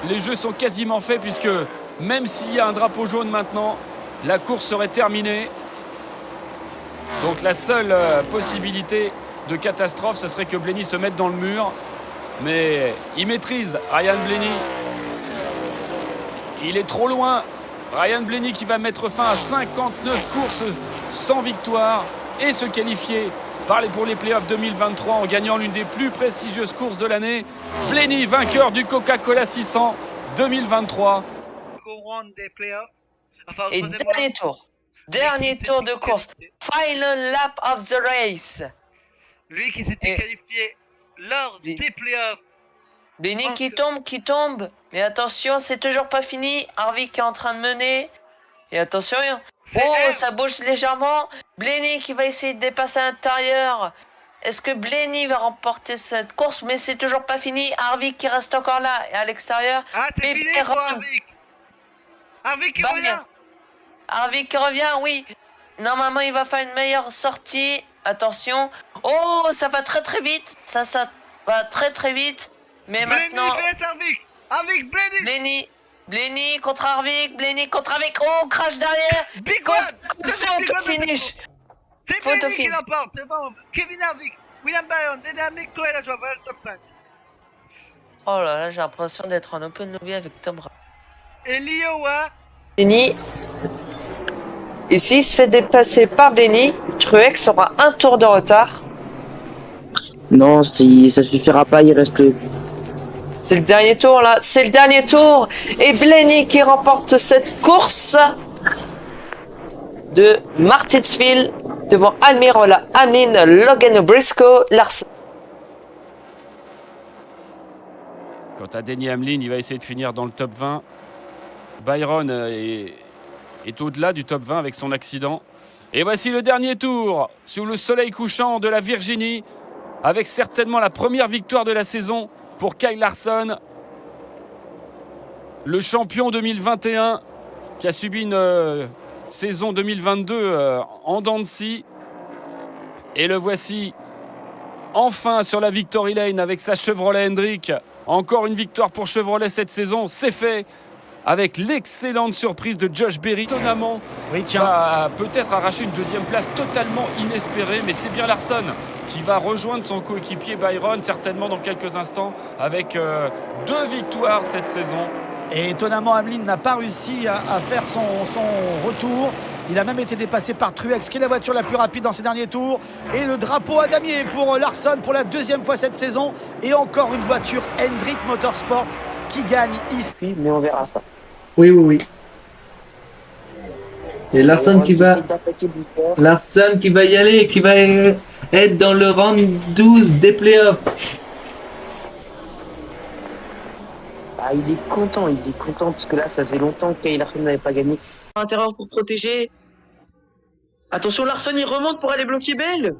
les jeux sont quasiment faits puisque même s'il y a un drapeau jaune maintenant, la course serait terminée. Donc la seule possibilité de catastrophe, ce serait que Blenny se mette dans le mur. Mais il maîtrise Ryan Blenny. Il est trop loin. Ryan Blenny qui va mettre fin à 59 courses sans victoire et se qualifier pour les playoffs 2023 en gagnant l'une des plus prestigieuses courses de l'année. Blenny, vainqueur du Coca-Cola 600 2023. Et dernier tour de course. Final lap of the race. Lui qui s'était qualifié lors des playoffs. Blenny qui tombe. Mais attention, c'est toujours pas fini. Harvick est en train de mener. Et attention, ça bouge légèrement. Blenny qui va essayer de dépasser à l'intérieur. Est-ce que Blenny va remporter cette course? Mais c'est toujours pas fini. Harvick qui reste encore là et à l'extérieur. Ah, c'est fini pour Harvick. Harvick qui revient. Harvick qui revient, oui. Normalement, il va faire une meilleure sortie. Attention. Oh, ça va très très vite. Ça va très très vite. Mais maintenant... Blenny contre Harvick. Blenny contre Harvick. Oh, crash derrière. Big one. Photo finish. C'est Blenny qui l'emporte. C'est bon. Kevin Harvick, William Byron, Dennis Hamlin, Cohen a joué le top 5. Oh là là, j'ai l'impression d'être en Open Lobby avec Tom Brown. Et Liowa. Blenny. Et s'il se fait dépasser par Blenny, Truex aura un tour de retard. Non, si ça suffira pas, il reste... C'est le dernier tour là, c'est le dernier tour. Et Blenny qui remporte cette course de Martinsville devant Almirola, Hamlin, Logan Briscoe, Larson. Quant à Denny Hamlin, il va essayer de finir dans le top 20. Byron est au-delà du top 20 avec son accident. Et voici le dernier tour sous le soleil couchant de la Virginie avec certainement la première victoire de la saison pour Kyle Larson, le champion 2021 qui a subi une saison 2022 en dents de scie. Et le voici enfin sur la Victory Lane avec sa Chevrolet Hendrick. Encore une victoire pour Chevrolet cette saison, c'est fait avec l'excellente surprise de Josh Berry. Étonnamment, va peut-être arracher une deuxième place totalement inespérée, mais c'est bien Larson qui va rejoindre son coéquipier Byron, certainement dans quelques instants, avec 2 victoires cette saison. Et étonnamment, Hamlin n'a pas réussi à faire son retour. Il a même été dépassé par Truex, qui est la voiture la plus rapide dans ses derniers tours. Et le drapeau à damier pour Larson pour la 2e fois cette saison. Et encore une voiture Hendrick Motorsports qui gagne ici. Mais on verra ça. Oui. Et Larson qui va y aller, qui va être dans le round 12 des playoffs. Ah, il est content parce que là, ça fait longtemps que Larson n'avait pas gagné. Intérieur pour protéger. Attention, Larson, il remonte pour aller bloquer Bell.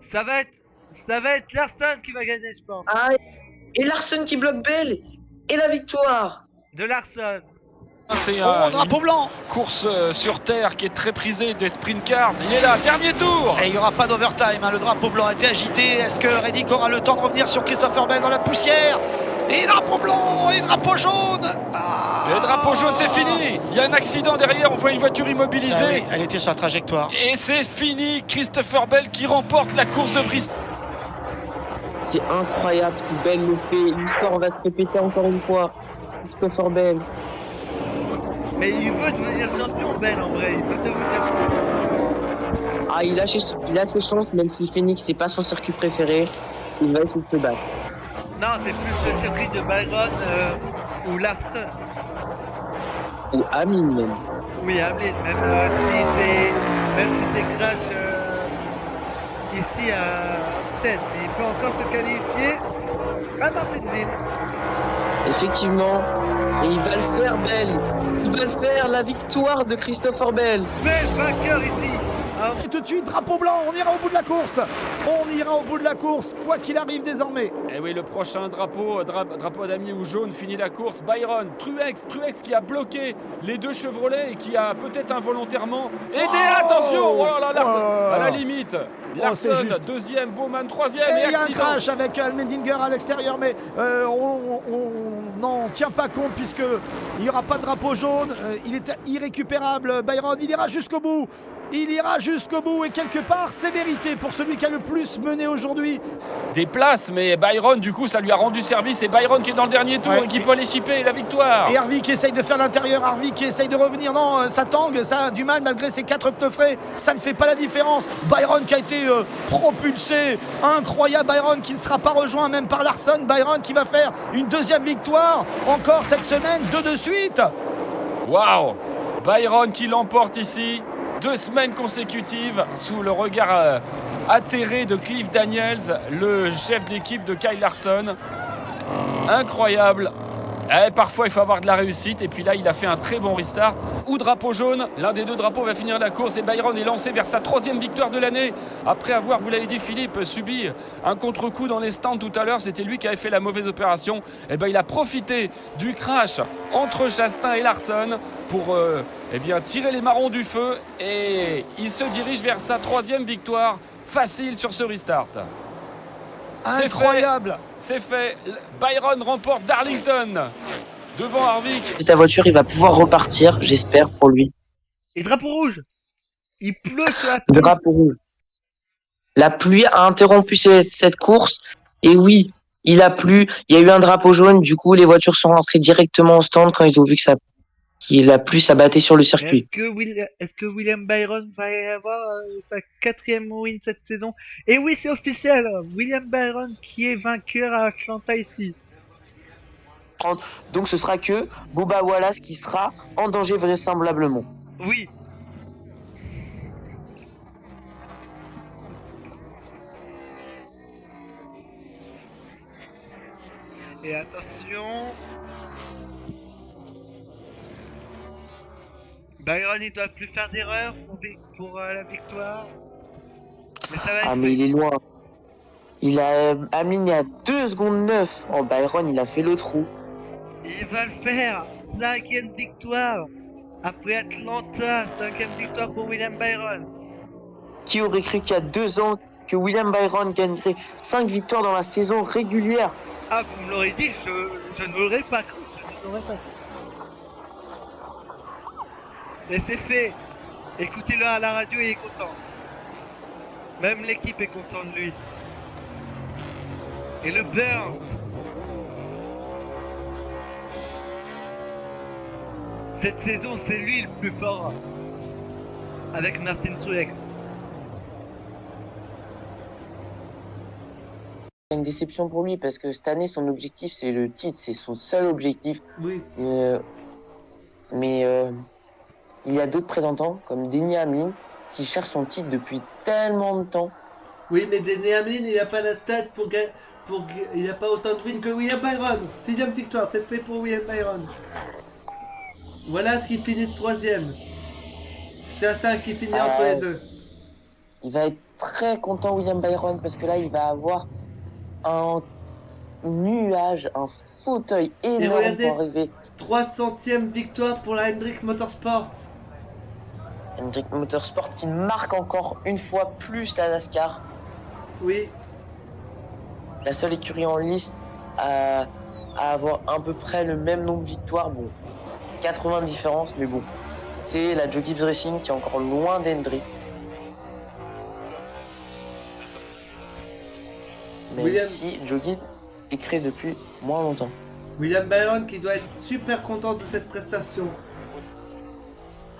Ça va être Larson qui va gagner, je pense. Ah, et Larson qui bloque Bell. Et la victoire de Larson. C'est drapeau blanc. Course sur terre qui est très prisée des sprint cars. Il est là, dernier tour. Et il n'y aura pas d'overtime, Le drapeau blanc a été agité. Est-ce que Reddick aura le temps de revenir sur Christopher Bell dans la poussière? Et drapeau blanc et drapeau jaune. Le drapeau jaune, c'est fini. Il y a un accident derrière, on voit une voiture immobilisée. Ah oui, elle était sur la trajectoire. Et c'est fini. Christopher Bell qui remporte la course de Bristol. C'est incroyable si Bell le fait. L'histoire va se répéter encore une fois. Christopher Bell. Mais il veut devenir champion, Bell, en vrai. Il veut devenir champion. Ah, il a ses chances, même si Phoenix, c'est pas son circuit préféré. Il va essayer de se battre. Non, c'est plus le circuit de Byron ou Larson. Ou Hamlin, même. Oui, Hamlin. Même si c'est crash ici à Homestead. Il peut encore se qualifier à Martinsville. Effectivement. Et il va le faire, Bell. Il va le faire, la victoire de Christopher Bell. Bell, vainqueur ici. Et tout de suite, drapeau blanc, on ira au bout de la course. On ira au bout de la course, quoi qu'il arrive désormais. Et oui, le prochain drapeau à damier ou jaune finit la course. Byron, Truex qui a bloqué les 2 Chevrolet et qui a peut-être involontairement aidé. Attention, à la limite. Larson, 2e, Bowman, 3e. Et il y a un crash avec Allmendinger à l'extérieur, mais non, tient pas compte puisque il n'y aura pas de drapeau jaune. Il est irrécupérable. Byron, il ira jusqu'au bout. Il ira jusqu'au bout et quelque part, c'est mérité pour celui qui a le plus mené aujourd'hui. Des places, mais Byron, du coup, ça lui a rendu service. Et Byron qui est dans le dernier tour Ouais, et qui peut aller chipper la victoire. Et Harvick qui essaye de faire l'intérieur, Harvick qui essaye de revenir. Non, ça tangue, ça a du mal malgré ses 4 pneus frais. Ça ne fait pas la différence. Byron qui a été propulsé. Incroyable Byron qui ne sera pas rejoint même par Larson. Byron qui va faire une deuxième victoire encore cette semaine, 2 de suite. Waouh! Byron qui l'emporte ici. 2 semaines consécutives sous le regard atterré de Cliff Daniels, le chef d'équipe de Kyle Larson. Incroyable. Parfois, il faut avoir de la réussite. Et puis là, il a fait un très bon restart. Ou drapeau jaune. L'un des 2 drapeaux va finir la course. Et Byron est lancé vers sa 3e victoire de l'année. Après avoir, vous l'avez dit Philippe, subi un contre-coup dans les stands tout à l'heure. C'était lui qui avait fait la mauvaise opération. Et il a profité du crash entre Chastain et Larson pour tirer les marrons du feu. Et il se dirige vers sa 3e victoire facile sur ce restart. Incroyable. C'est fait. Byron remporte Darlington devant Harvick. Ta voiture, il va pouvoir repartir, j'espère pour lui. Et drapeau rouge. Il pleut sur la Le pluie. drapeau rouge. La pluie a interrompu cette course. Et oui, il a plu. Il y a eu un drapeau jaune. Du coup, les voitures sont rentrées directement au stand quand ils ont vu qu'il a plu, ça battait sur le circuit. Est-ce que William Byron va avoir sa 4e win cette saison? Et oui, c'est officiel. William Byron qui est vainqueur à Atlanta ici. Donc ce sera que Bubba Wallace qui sera en danger vraisemblablement. Oui. Et attention. Byron, il doit plus faire d'erreur pour la victoire. Mais ça va être Mais il est loin. Hamlin est à 2 secondes 9. Oh, Byron, il a fait le trou. Il va le faire. 5e victoire. Après Atlanta, 5e victoire pour William Byron. Qui aurait cru qu'il y a 2 ans que William Byron gagnerait 5 victoires dans la saison régulière? Ah, vous me l'aurez dit, je ne l'aurais pas cru. Je ne l'aurais pas cru. Mais c'est fait. Écoutez-le à la radio, il est content. Même l'équipe est contente de lui. Et le Burns. Cette saison, c'est lui le plus fort. Avec Martin Truex. Une déception pour lui parce que cette année, son objectif, c'est le titre. C'est son seul objectif. Oui. Mais il y a d'autres présentants, comme Denny Hamlin, qui cherche son titre depuis tellement de temps. Oui, mais Denny Hamlin, il n'a pas la tête il n'a pas autant de wins que William Byron. 6e victoire, c'est fait pour William Byron. Voilà ce qui finit 3e. Chastain qui finit entre les 2. Il va être très content, William Byron, parce que là, il va avoir un nuage, un fauteuil énorme regardez, pour arriver. 300e victoire pour la Hendrick Motorsports. Hendrick Motorsport qui marque encore une fois plus la NASCAR. Oui. La seule écurie en liste à avoir à peu près le même nombre de victoires. Bon, 80 différences, mais bon. C'est la Joe Gibbs Racing qui est encore loin d'Hendrick. Même si Joe Gibbs est créé depuis moins longtemps. William Byron qui doit être super content de cette prestation.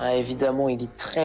Évidemment, il est très